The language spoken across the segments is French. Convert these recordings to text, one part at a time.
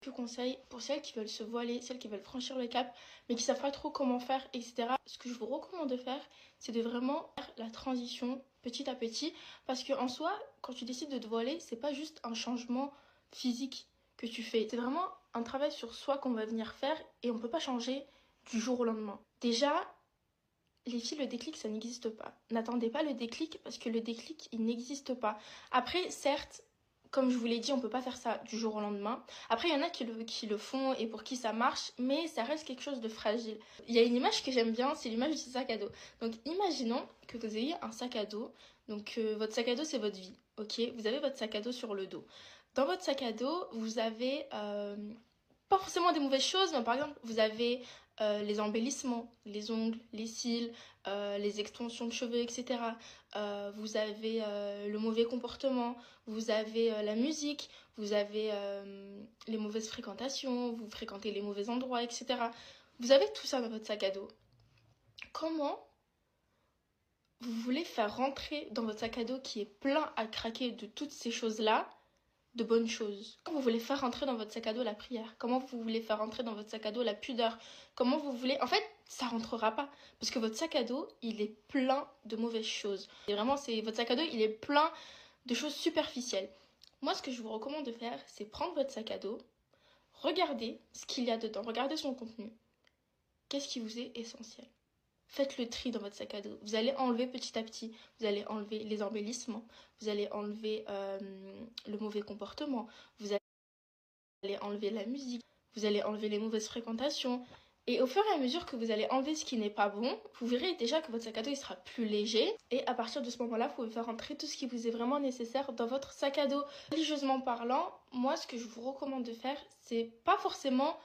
Quelques conseils pour celles qui veulent se voiler, celles qui veulent franchir le cap, mais qui savent pas trop comment faire, etc. Ce que je vous recommande de faire, c'est de vraiment faire la transition petit à petit, parce que en soi, quand tu décides de te voiler, c'est pas juste un changement physique que tu fais, c'est vraiment un travail sur soi qu'on va venir faire, et on peut pas changer du jour au lendemain. Déjà, les filles, le déclic, ça n'existe pas. N'attendez pas le déclic, parce que le déclic, il n'existe pas. Après, certes, comme je vous l'ai dit, on peut pas faire ça du jour au lendemain. Après, il y en a qui le font et pour qui ça marche, mais ça reste quelque chose de fragile. Il y a une image que j'aime bien, c'est l'image du sac à dos. Donc, imaginons que vous ayez un sac à dos. Donc, votre sac à dos, c'est votre vie. Ok, vous avez votre sac à dos sur le dos. Dans votre sac à dos, vous avez pas forcément des mauvaises choses, mais par exemple, vous avez les embellissements, les ongles, les cils, les extensions de cheveux, etc. Vous avez le mauvais comportement, vous avez la musique, vous avez les mauvaises fréquentations, vous fréquentez les mauvais endroits, etc. Vous avez tout ça dans votre sac à dos. Comment vous voulez faire rentrer dans votre sac à dos qui est plein à craquer de toutes ces choses-là, de bonnes choses? Comment vous voulez faire rentrer dans votre sac à dos la prière? Comment vous voulez faire rentrer dans votre sac à dos la pudeur? Comment vous voulez... En fait, ça rentrera pas. Parce que votre sac à dos, il est plein de mauvaises choses. Et vraiment, votre sac à dos, il est plein de choses superficielles. Moi, ce que je vous recommande de faire, c'est prendre votre sac à dos, regardez ce qu'il y a dedans, regardez son contenu. Qu'est-ce qui vous est essentiel? Faites le tri dans votre sac à dos. Vous allez enlever petit à petit. Vous allez enlever les embellissements. Vous allez enlever le mauvais comportement. Vous allez enlever la musique. Vous allez enlever les mauvaises fréquentations. Et au fur et à mesure que vous allez enlever ce qui n'est pas bon, vous verrez déjà que votre sac à dos il sera plus léger. Et à partir de ce moment-là, vous pouvez faire entrer tout ce qui vous est vraiment nécessaire dans votre sac à dos. Religieusement parlant, moi, ce que je vous recommande de faire, c'est pas forcément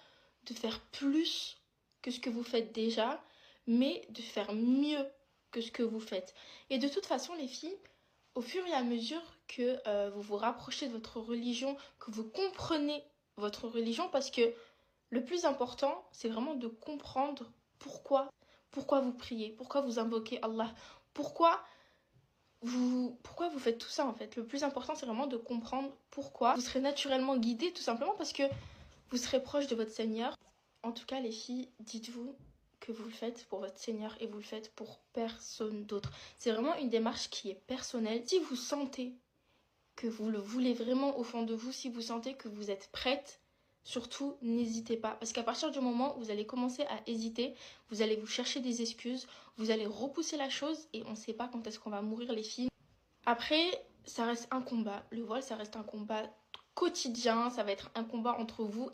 de faire plus que ce que vous faites déjà, mais de faire mieux que ce que vous faites. Et de toute façon, les filles, au fur et à mesure que vous vous rapprochez de votre religion, que vous comprenez votre religion, parce que le plus important, c'est vraiment de comprendre pourquoi vous priez, pourquoi vous invoquez Allah, pourquoi vous faites tout ça en fait. Le plus important, c'est vraiment de comprendre pourquoi. Vous serez naturellement guidé tout simplement parce que vous serez proche de votre Seigneur. En tout cas, les filles, dites-vous que vous le faites pour votre Seigneur et vous le faites pour personne d'autre. C'est vraiment une démarche qui est personnelle. Si vous sentez que vous le voulez vraiment au fond de vous, si vous sentez que vous êtes prête, surtout n'hésitez pas. Parce qu'à partir du moment où vous allez commencer à hésiter, vous allez vous chercher des excuses, vous allez repousser la chose et on ne sait pas quand est-ce qu'on va mourir les filles. Après, ça reste un combat. Le voile, ça reste un combat quotidien, ça va être un combat entre vous